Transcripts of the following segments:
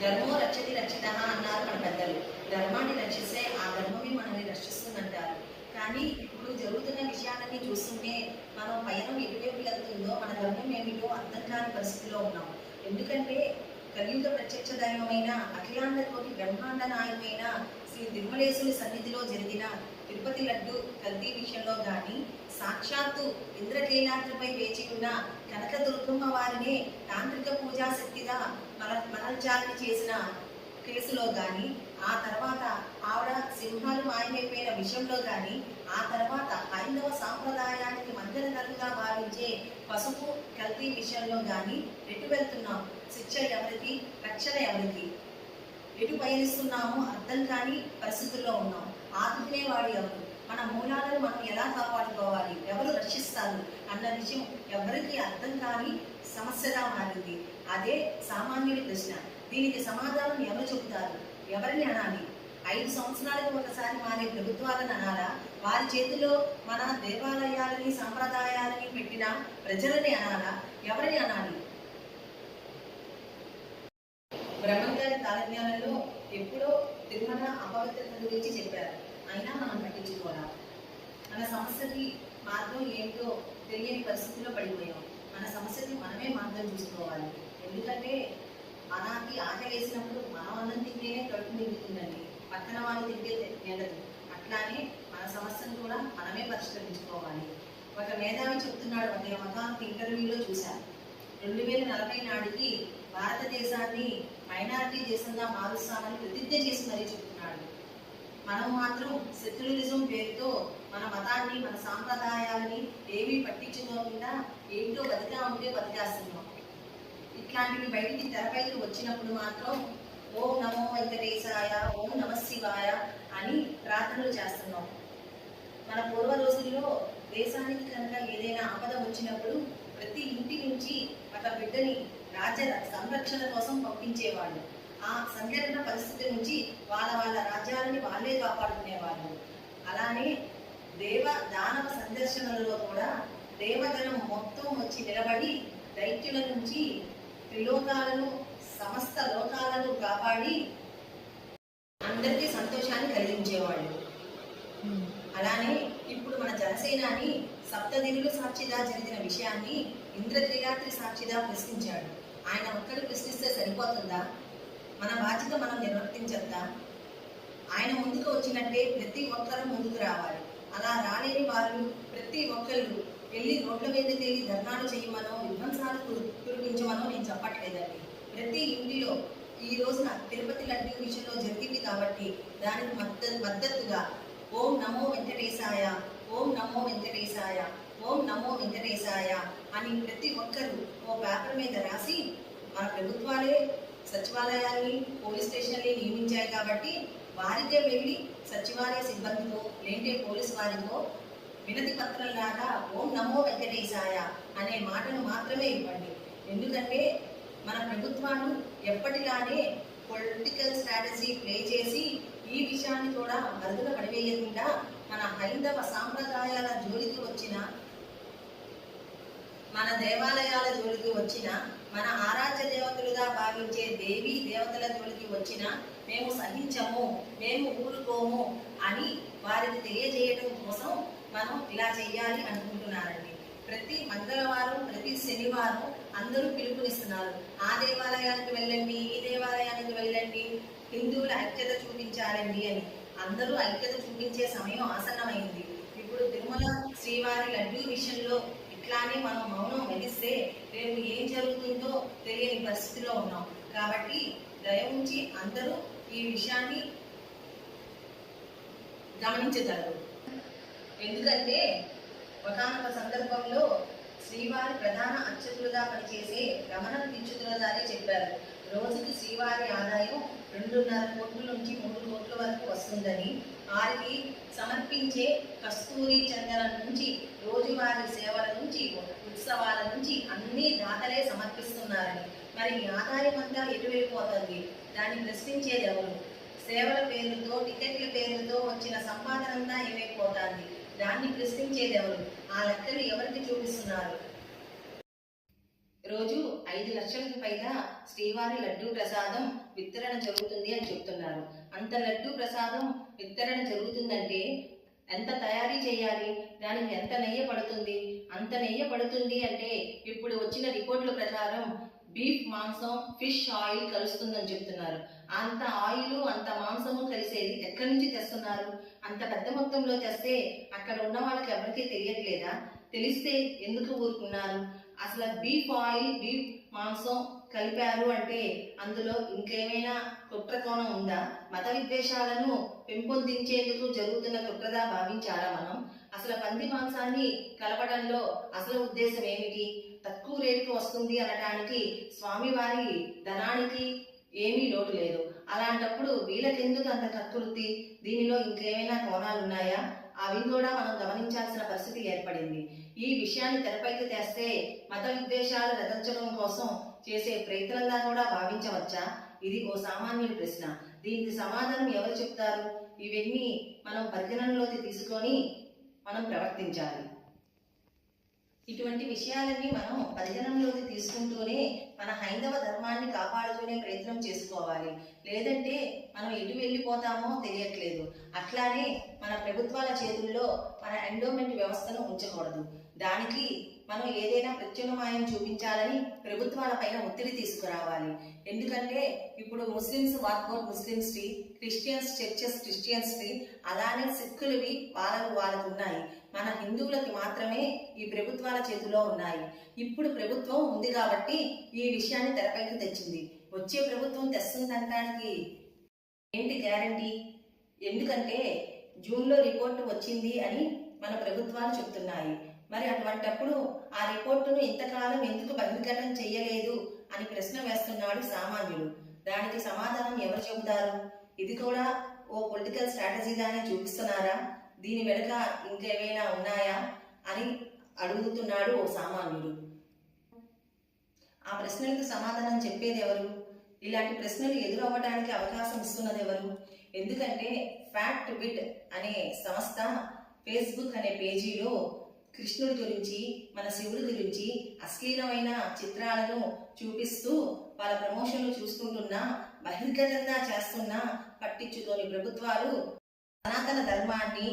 ధర్మో రక్షతి రక్షిత అన్నారు మన పెద్దలు. ధర్మాన్ని రక్షిస్తే ఆ ధర్మమే మనల్ని రక్షిస్తుందంటారు. కానీ ఇప్పుడు జరుగుతున్న విషయాలన్నీ చూస్తుంటే మనం పయనం ఎటువైపు వెళ్తుందో, మన ధర్మం ఏమిటో అర్థం కాని పరిస్థితిలో ఉన్నాం. ఎందుకంటే కలియుగ ప్రత్యక్ష దైవమైన అఖిలాండ కోటి బ్రహ్మాండ నాయకమైన శ్రీ తిరుమలేశుని సన్నిధిలో జరిగిన తిరుపతి లడ్డు కల్తీ విషయంలో కానీ, సాక్షాత్తు ఇంద్రకీలాద్రిపై వేచి ఉన్న కనకదుర్గమ్మ వారినే తాంత్రిక పూజా శక్తిగా మనల్చారణ చేసిన కేసులో కానీ, ఆ తర్వాత ఆవిడ సింహాలు మాయమైపోయిన విషయంలో కానీ, ఆ తర్వాత హైందవ సాంప్రదాయానికి మందరకలుగా భావించే పసుపు కల్తీ విషయంలో కానీ ఎటు వెళ్తున్నాం? శిక్ష ఎవరికి? రక్షణ ఎవరికి? ఎటు పయనిస్తున్నామో అర్థం కాని పరిస్థితుల్లో ఉన్నాం. ఆదుకునేవాడు ఎవరు? మన మూలాలను మనం ఎలా కాపాడుకోవాలి? ఎవరు రక్షిస్తారు అన్న విషయం ఎవరికి అర్థం కాని సమస్యగా మారింది. అదే సామాన్యుడి ప్రశ్న. దీనికి సమాధానం ఎవరు చెబుతారు? ఎవరిని అనాలి? 5 సంవత్సరాలకు ఒకసారి మారే ప్రభుత్వాలను అనాలా? వారి చేతిలో మన దేవాలయాలని సంప్రదాయాలని పెట్టిన ప్రజలని అనాలా? ఎవరిని అనాలి? బ్రహ్మంగారి కాలజ్ఞానంలో ఎప్పుడో తిరుమల అపవిత్రత గురించి చెప్పారు. అయినా మనం పట్టించుకోవాలి. మన సమస్యకి మార్గం ఏంటో తెలియని పరిస్థితిలో పడిపోయాం. మన సమస్యకి మనమే మార్గం చూసుకోవాలి. ఎందుకంటే మనకి ఆకలి వేసినప్పుడు మనం అన్నం తింటేనే కడుపు నిండుతుందండి, పక్కన వాళ్ళు తింటే నిండదు. అట్లానే మన సమస్యను కూడా మనమే పరిష్కరించుకోవాలి. ఒక మేధావి చెప్తున్నాడు, ఒక ఇంటర్వ్యూలో చూశాను, 2040 నాటికి భారతదేశాన్ని మైనారిటీ దేశంగా మారుస్తామని ప్రతిజ్ఞ చేసి మరీ చెప్తున్నాడు. మనం మాత్రం సెక్యులరిజం పేరుతో మన మతాన్ని, మన సాంప్రదాయాలని ఏమీ పట్టించుకోకుండా ఏంటో బతికా ఉంటే బతికేస్తున్నాం. ఇట్లాంటివి బయటికి తెరపైకి వచ్చినప్పుడు మాత్రం ఓం నమో వెంకటేశాయ, ఓం నమ శివాయ అని ప్రార్థనలు చేస్తున్నాం. మన పూర్వ రోజుల్లో దేశానికి కనుక ఏదైనా ఆపద వచ్చినప్పుడు ప్రతి ఇంటి నుంచి ఒక బిడ్డని రాజ్య సంరక్షణ కోసం పంపించేవాళ్ళు. ఆ సంఘటన పరిస్థితి నుంచి వాళ్ళ రాజ్యాలని వాళ్ళే కాపాడుకునేవాళ్ళు. అలానే దానవ సందర్శనలలో కూడా దేవగణం మొత్తం వచ్చి నిలబడి దైత్యుల నుంచి త్రిలోకాలను, సమస్త లోకాలను కాపాడి అందరికీ సంతోషాన్ని కలిగించేవాళ్ళు. అలానే ఇప్పుడు మన జనసేనాని సప్తదినులు సాక్షిగా జరిగిన విషయాన్ని ఇంద్రకీలాద్రి సాక్షిగా ప్రశ్నించాడు. ఆయన ఒక్కడు ప్రశ్నిస్తే సరిపోతుందా? మన బాధ్యత మనం నిర్వర్తించద్దా? ఆయన ముందుకు వచ్చినట్టే ప్రతి ఒక్కరూ ముందుకు రావాలి. అలా రాలేని వారు ప్రతి ఒక్కళ్ళు వెళ్ళి రోడ్ల మీదకి వెళ్ళి ధర్నాలు చేయమనో, విధ్వంసాలు కురిపించమనో నేను చెప్పట్లేదండి. ప్రతి ఇంటిలో ఈ రోజున తిరుపతి లడ్డు విషయంలో జరిగింది కాబట్టి దానికి మద్దతుగా ఓం నమో వెంకటేశాయ, ఓం నమో వెంకటేశాయ, ఓం నమో వెంకటేశాయ అని ప్రతి ఒక్కరూ ఓ పేపర్ మీద రాసి, మన ప్రభుత్వాలే సచివాలయాల్ని, పోలీస్ స్టేషన్లని నియమించాయి కాబట్టి వారికే వెళ్ళి సచివాలయ సిబ్బందితో లేంటే పోలీస్ వారితో వినతి పత్రంలాగా ఓం నమో వెంకటేశాయ అనే మాటను మాత్రమే ఇవ్వండి. ఎందుకంటే మన ప్రభుత్వాలు ఎప్పటిలానే పొలిటికల్ స్ట్రాటజీ ప్లే చేసి ఈ విషయాన్ని కూడా మరుగున పడివేయకుండా మన హైందవ సాంప్రదాయాల జోలికి వచ్చిన, మన దేవాలయాల జోలికి వచ్చిన, మన ఆరాధ్య దేవతలుగా భావించే దేవీ దేవతల జోలికి వచ్చిన మేము సహించము, మేము ఊరుకోము అని వారికి తెలియజేయడం కోసం మనం ఇలా చేయాలి అనుకుంటున్నారండి. ప్రతి మంగళవారం, ప్రతి శనివారం అందరూ పిలుపునిస్తున్నారు. ఆ దేవాలయానికి వెళ్ళండి, ఈ దేవాలయానికి వెళ్ళండి, హిందువుల ఐక్యత చూపించాలండి అని. అందరూ ఐక్యత చూపించే సమయం ఆసన్నమైంది. ఇప్పుడు తిరుమల శ్రీవారి లడ్డూ విషయంలో ఇట్లానే మనం మౌనం వహిస్తే రేపు ఏం జరుగుతుందో తెలియని పరిస్థితిలో ఉన్నాం. కాబట్టి దయ ఉంచి అందరూ ఈ విషయాన్ని గమనించగలరు. ఎందుకంటే ఒకనొక సందర్భంలో శ్రీవారి ప్రధాన అర్చకులుగా పనిచేసే రమణ దీక్షితులదారే చెప్పారు, రోజుకి శ్రీవారి ఆదాయం 2.5 కోట్ల నుంచి 3 కోట్ల వరకు వస్తుందని, వారికి సమర్పించే కస్తూరి చందనం నుంచి, రోజువారీ సేవల నుంచి, ఉత్సవాల నుంచి అన్ని దాతలే సమర్పిస్తున్నారని. మరి ఈ ఆదాయం అంతా ఎటు వెళ్ళిపోతుంది? దాన్ని ప్రశ్నించేది ఎవరు? సేవల పేరుతో, టికెట్ల పేరుతో వచ్చిన సంపాదన అంతా ఏమైపోతుంది? దాన్ని ప్రశ్నించేది ఎవరు? ఆ లెక్కలు ఎవరికి చూపిస్తున్నారు? రోజు 5 లక్షలకు పైగా శ్రీవారి లడ్డూ ప్రసాదం వితరణ జరుగుతుంది అని చెప్తున్నారు. అంత లడ్డూ ప్రసాదం వితరణ జరుగుతుందంటే ఎంత తయారీ చేయాలి, దానికి ఎంత నెయ్యి పడుతుంది? అంత నెయ్యి పడుతుంది అంటే ఇప్పుడు వచ్చిన రిపోర్ట్ల ప్రకారం బీఫ్ మాంసం, ఫిష్ ఆయిల్ కలుస్తుందని చెప్తున్నారు. అంత ఆయిల్ అంత మాంసము కలిసేది ఎక్కడి నుంచి తెస్తున్నారు? అంత పెద్ద మొత్తంలో తెస్తే అక్కడ ఉన్న వాళ్ళకి ఎవరికీ తెలియట్లేదా? తెలిస్తే ఎందుకు ఊరుకున్నారు? అసలు బీఫ్ ఆయిల్, బీఫ్ మాంసం కలిపారు అంటే అందులో ఇంకేమైనా కుట్రకోణం ఉందా? మత విద్వేషాలను పెంపొందించేందుకు జరుగుతున్న కుట్రగా భావించాలా మనం? అసలు పంది మాంసాన్ని కలపడంలో అసలు ఉద్దేశం ఏమిటి? తక్కువ రేటుకు వస్తుంది అనడానికి స్వామివారి ధనానికి ఏమీ లోటు లేదు. అలాంటప్పుడు వీళ్ళకెందుకు అంత కక్కుర్తి? దీనిలో ఇంకేమైనా కోణాలు ఉన్నాయా? అవి కూడా మనం గమనించాల్సిన పరిస్థితి ఏర్పడింది. ఈ విషయాన్ని తెరపైకి తెస్తే మత విద్వేషాలు రగల్చడం కోసం చేసే ప్రయత్నంగా కూడా భావించవచ్చా? ఇది ఓ సామాన్యుడి ప్రశ్న. దీనికి సమాధానం ఎవరు చెప్తారు? ఇవన్నీ మనం పరిగణనలోకి తీసుకొని మనం ప్రవర్తించాలి. ఇటువంటి విషయాలన్నీ మనం పరిగణనలోకి తీసుకుంటూనే మన హైందవ ధర్మాన్ని కాపాడుకునే ప్రయత్నం చేసుకోవాలి. లేదంటే మనం ఎటు వెళ్ళిపోతామో తెలియట్లేదు. అట్లానే మన ప్రభుత్వాల చేతుల్లో మన ఎండోమెంట్ వ్యవస్థను ఉంచకూడదు. దానికి మనం ఏదైనా ప్రత్యామ్నాయం చూపించాలని ప్రభుత్వాల పైన ఒత్తిడి తీసుకురావాలి. ఎందుకంటే ఇప్పుడు ముస్లిమ్స్ వాకౌట్ ముస్లిమ్స్వి, క్రిస్టియన్స్ చర్చెస్ క్రిస్టియన్స్వి, అలానే సిక్కులవి వాళ్ళకు ఉన్నాయి. మన హిందువులకి మాత్రమే ఈ ప్రభుత్వాల చేతిలో ఉన్నాయి. ఇప్పుడు ప్రభుత్వం ఉంది కాబట్టి ఈ విషయాన్ని తెరపైకి తెచ్చింది. వచ్చే ప్రభుత్వం తెస్తుందనడానికి ఏంటి గ్యారంటీ? ఎందుకంటే జూన్లో రిపోర్టు వచ్చింది అని మన ప్రభుత్వాలు చెప్తున్నాయి. మరి అటువంటప్పుడు ఆ రిపోర్టును ఇంతకాలం ఎందుకు బహిర్గతం చెయ్యలేదు అని ప్రశ్న వేస్తున్నాడు సామాన్యుడు. దానికి సమాధానం ఎవరు చెబుతారు? ఇది కూడా ఓ పొలిటికల్ స్ట్రాటజీగానే చూపిస్తున్నారా? దీని వెనుక ఇంకేమైనా ఉన్నాయా అని అడుగుతున్నాడు ఓ సామాన్యుడు. ఆ ప్రశ్నలకు సమాధానం చెప్పేది ఎవరు? ఇలాంటి ప్రశ్నలు ఎదురవ్వడానికి అవకాశం ఇస్తున్నది ఎవరు? ఎందుకంటే ఫ్యాక్ట్ బిట్ అనే సంస్థ ఫేస్బుక్ అనే పేజీలో కృష్ణుడి గురించి, మన శివుడి గురించి అశ్లీలమైన చిత్రాలను చూపిస్తూ వాళ్ళ ప్రమోషన్లు చూసుకుంటున్నా, బహిర్గతంగా చేస్తున్నా పట్టించుకోని ప్రభుత్వాలు సనాతన ధర్మాన్ని,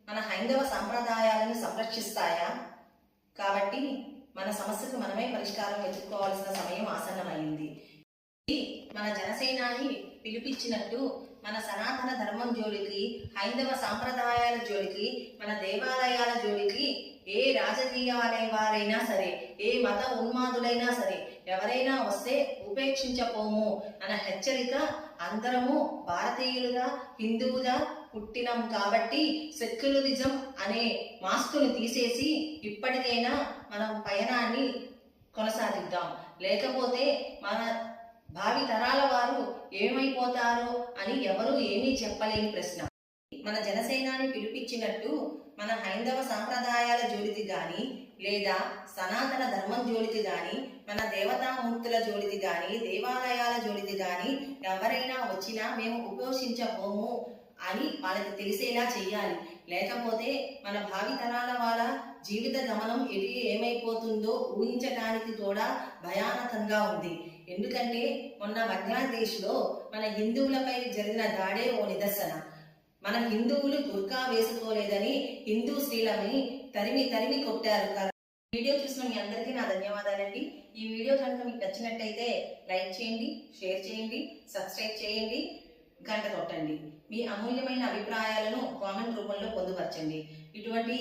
మన హైందవ సంప్రదాయాలను సంరక్షిస్తాయా? కాబట్టి మన సమస్యకు మనమే పరిష్కారం వెతుక్కోవాల్సిన సమయం ఆసన్నమైంది. మన జనసేనాని పిలిపించినట్టు మన సనాతన ధర్మం జోలికి, హైందవ సాంప్రదాయాల జోలికి, మన దేవాలయాల జోలికి ఏ రాజకీయాల వారైనా సరే, ఏ మత ఉన్మాదులైనా సరే ఎవరైనా వస్తే ఉపేక్షించపోము అన్న హెచ్చరిక అందరము భారతీయులుగా, హిందువుగా పుట్టినం కాబట్టి సెక్యులరిజం అనే మాస్కును తీసేసి ఇప్పటికైనా మనం పయనాన్ని కొనసాగిద్దాం. లేకపోతే మన భావి తరాల వారు ఏమైపోతారో అని ఎవరు ఏమీ చెప్పలేని ప్రశ్న. మన జనసేనాని పిలిపించినట్టు మన హైందవ సాంప్రదాయాల జోలికి గాని, లేదా సనాతన ధర్మం జోలికి గాని, మన దేవతామూర్తుల జోలికి గాని, దేవాలయాల జోలికి గాని ఎవరైనా వచ్చినా మేము ఉపేక్షించబోము అని వాళ్ళకి తెలిసేలా చెయ్యాలి. లేకపోతే మన భావి తరాల వాళ్ళ జీవిత గమనం ఏమైపోతుందో ఊహించడానికి కూడా భయానకంగా ఉంది. ఎందుకంటే మొన్న బంగ్లాదేశ్లో మన హిందువులపై జరిగిన దాడే ఓ నిదర్శన. మన హిందువులు బుర్కా వేసుకోలేదని హిందూ స్త్రీలని తరిమి కొట్టారు. వీడియో చూసిన మీ అందరికీ నా ధన్యవాదాలండి. ఈ వీడియో కనుక మీకు నచ్చినట్టయితే లైక్ చేయండి, షేర్ చేయండి, సబ్స్క్రైబ్ చేయండి, గంట కొట్టండి. మీ అమూల్యమైన అభిప్రాయాలను కామెంట్ రూపంలో పొందుపరచండి. ఇటువంటి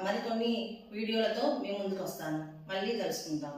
మరికొన్ని వీడియోలతో మీ ముందుకు వస్తాను. మళ్ళీ కలుసుకుందాం.